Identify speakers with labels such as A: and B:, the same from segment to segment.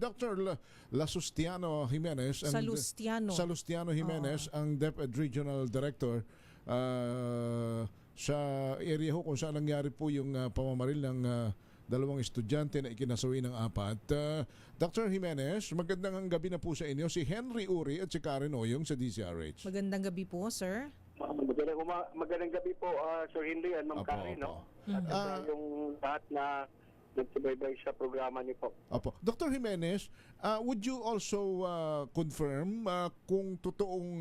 A: Dr. Lasustiano Jimenez. Salustiano Jimenez, ang DepEd Regional Director sa area ho kung saan nangyari po yung pamamaril ng dalawang estudyante na ikinasawi ng 4. Dr. Jimenez, magandang gabi na po sa inyo. Si Henry Uri at si Karen Oyong sa DZRH.
B: Magandang gabi po, sir.
C: Magandang gabi po, Sir Henry at Ma'am Karen, no? At yung lahat na nagsubaybay sa programa niyo po.
A: Opo. Dr. Jimenez, would you also confirm kung totoong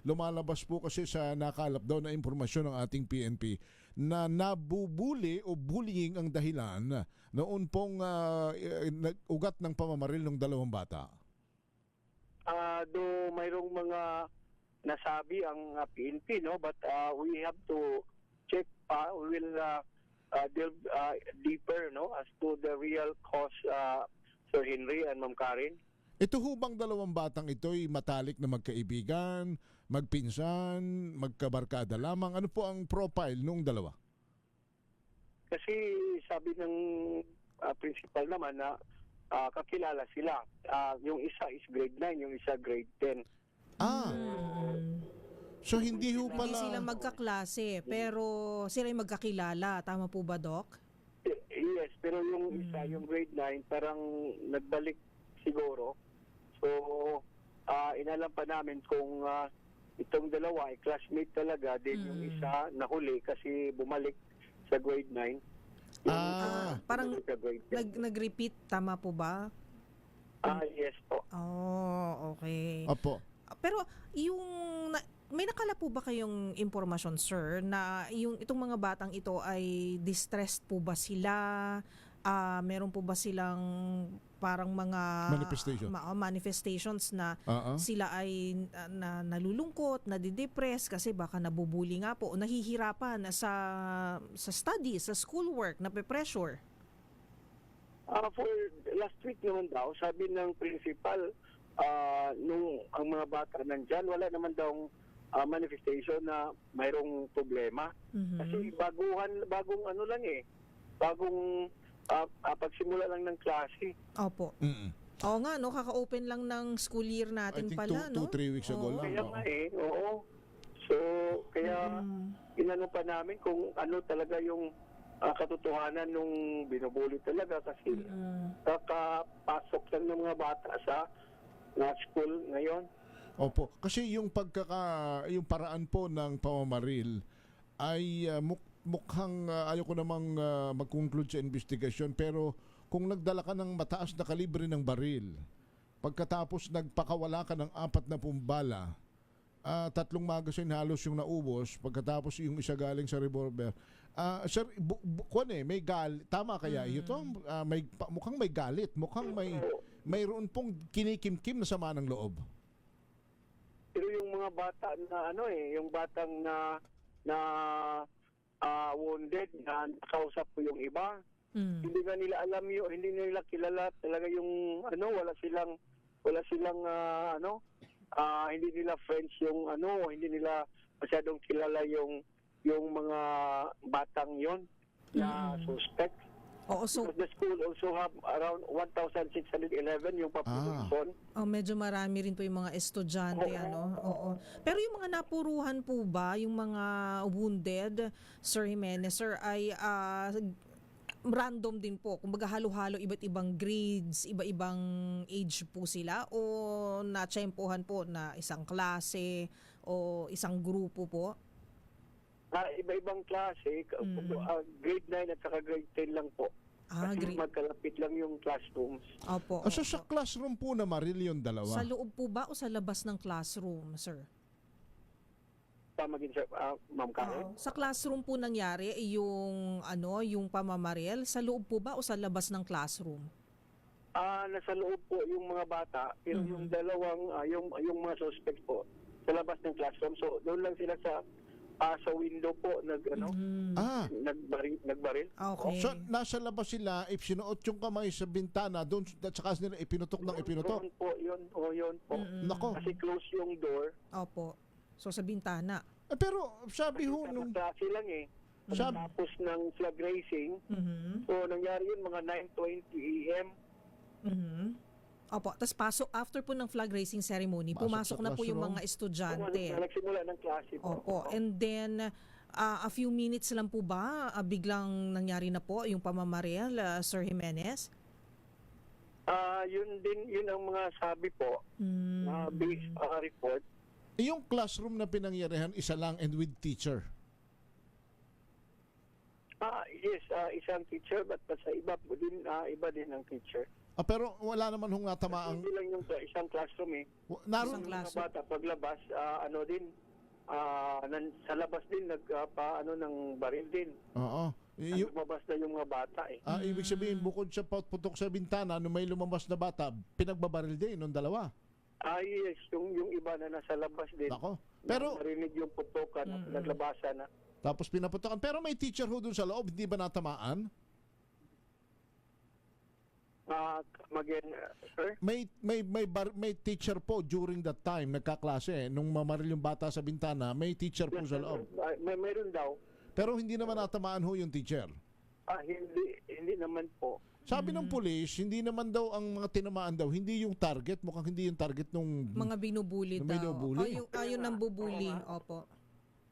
A: lumalabas po kasi sa nakalap daw na impormasyon ng ating PNP na nabubuli o bullying ang dahilan noon pong ugat ng pamamaril ng dalawang bata?
C: Do mayroong mga nasabi ang PNP, no? But we have to check pa. We will delve deeper, no, as to the real cause, Sir Henry and Ma'am Karen.
A: Ito ho bang dalawang batang ito'y matalik na magkaibigan, magpinsan, magkabarkada lamang? Ano po ang profile nung dalawa?
C: Kasi sabi ng principal naman na kakilala sila. Yung isa is grade 9, yung isa grade 10.
A: So hindi ho pala...
B: Hindi sila magkaklase, pero sila yung magkakilala. Tama po ba, Doc?
C: Yes, pero yung isa, yung grade 9, parang nagbalik siguro. So, inalam pa namin kung itong dalawa ay classmate talaga. Then yung isa nahuli kasi bumalik sa grade 9.
B: Parang nag-repeat. Tama po ba?
C: Yes po.
B: Oh, okay.
A: Opo.
B: Pero yung... May nakala po ba kayong impormasyon, sir, na itong mga batang ito ay distressed po ba sila? Meron po ba silang parang mga manifestations na sila ay nalulungkot, nadidepress kasi baka nabubuli nga po o nahihirapan sa studies, sa schoolwork, nape-pressure?
C: For last week naman daw, sabi ng principal, nung ang mga bata nandyan, wala naman daw manifestation na mayroong problema. Kasi bagong ano lang bagong pagsimula lang ng klase.
B: Opo. Oo nga, no, kaka-open lang ng school year natin pala, no?
A: 2-3 weeks ago lang.
C: Kaya nga oo. So, kaya inano pa namin kung ano talaga yung katotohanan nung binubuli talaga kasi kakapasok lang ng mga bata sa school ngayon.
A: Opo, kasi yung paraan po ng pamamaril ay mukhang ayaw ko namang mag-conclude sa investigasyon, pero kung nagdala ka ng mataas na kalibre ng baril, pagkatapos nagpakawala ka ng 4 na bala, 3 magazine halos yung naubos, pagkatapos yung isa galing sa revolver. Sir, may tama kaya ito? Mukhang may galit, mukhang mayroon pong kinikimkim na sama ng loob.
C: Pero yung mga bata na yung batang na wounded na nakausap ko yung iba, hindi na nila alam hindi nila kilala talaga yung wala silang hindi nila friends yung hindi nila masyadong kilala yung mga batang yon na suspect.
B: Oo, so
C: the school also have around 1,611 yung population.
B: Medyo marami rin po yung mga estudyante, Oo. Pero yung mga napuruhan po ba, yung mga wounded, Sir Jimenez, sir, ay random din po? Kumbaga halo-halo, iba't ibang grades, iba-ibang age po sila, o natsyempohan po na isang klase o isang grupo po?
C: Iba-ibang klase, grade 9 at saka grade 10 lang po. Kasi magkalapit lang yung classrooms.
B: Opo.
A: So sa classroom po na maril yung dalawa?
B: Sa loob po ba o sa labas ng classroom, sir?
C: Tamagin sir, Ma'am Karen?
B: Sa classroom po nangyari yung pamamaril, sa loob po ba o sa labas ng classroom?
C: Nasa loob po yung mga bata, pero yung dalawang yung mga suspect po sa labas ng classroom. So doon lang sila sa window po nagbaril.
B: Okay.
A: So nasa labas sila, sinuot yung kamay sa bintana, doon at saka nila ipinutok.
C: Doon po, yun po.
A: Nako.
C: Kasi close yung door.
B: Opo. So sa bintana.
A: Pero sabi ho nung
C: klase lang tapos ng flag racing. So nangyari yun mga 9:20 AM.
B: Opo, tapos pasok after po ng flag raising ceremony,
A: Pasok
B: pumasok
A: sa
B: na po yung
A: classroom.
B: mga estudyante.
C: Nagsimula ng klase po.
B: Opo, and then a few minutes lang po ba biglang nangyari na po yung pamamaril, Sir Jimenez?
C: Yun ang mga sabi po, based report.
A: Yung classroom na pinangyarihan, isa lang and with teacher.
C: Yes, isang teacher, but sa iba din ang teacher.
A: Pero wala naman hong natamaang...
C: Hindi lang yung isang classroom eh.
A: Naroon,
B: Isang
C: Mga
B: classroom.
C: bata paglabas, sa labas din ng baril din.
A: oo.
C: Lumabas na yung mga bata eh.
A: Ibig sabihin, bukod sa putok sa bintana, nung may lumabas na bata, pinagbabaril din nung dalawa.
C: Yes, yung iba na nasa labas din.
A: Nako. Pero,
C: Narinig yung putokan at naglabasan na.
A: tapos pinaputokan. Pero may teacher ho dun sa loob, hindi ba natamaan?
C: Again, sir?
A: May teacher po during that time, nagkaklase. Nung mamaril yung bata sa bintana, may teacher po sa loob.
C: Mayroon daw.
A: Pero hindi naman natamaan ho yung teacher.
C: Hindi naman po.
A: Sabi ng pulis, hindi naman daw ang mga tinamaan daw, hindi yung target, mukhang hindi yung target nung...
B: Mga binubuli
A: Na
B: daw.
A: may binubuli?
B: Yung nambubuli. Opo.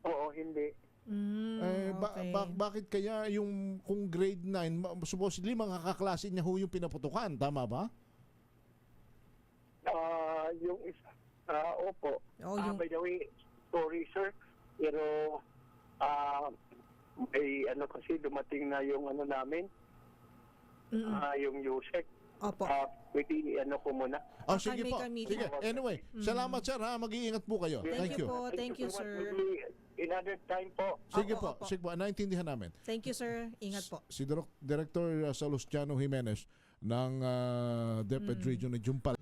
C: Oo, hindi.
B: Okay.
A: Bakit kaya yung kung grade 9, supposedly mga kaklase niya ho yung pinaputukan, tama ba?
C: Yung isa, opo.
B: Yung...
C: By the way, sorry sir, pero may kasi dumating na yung namin, yung USEC.
B: Opo.
C: Pwede ko muna.
A: Sige
B: may
A: po.
B: kami-
A: Sige. Anyway, salamat sir ha. Mag-iingat po kayo.
B: Thank you po. Thank you,
C: so much.
B: sir.
C: Maybe another time po.
A: Sige
B: Opo,
A: po.
B: opo.
A: Sige po. Naintindihan namin.
B: Thank you, sir. Ingat po.
A: Si Director Salustiano Jimenez ng DepEd Region ng Jumpal.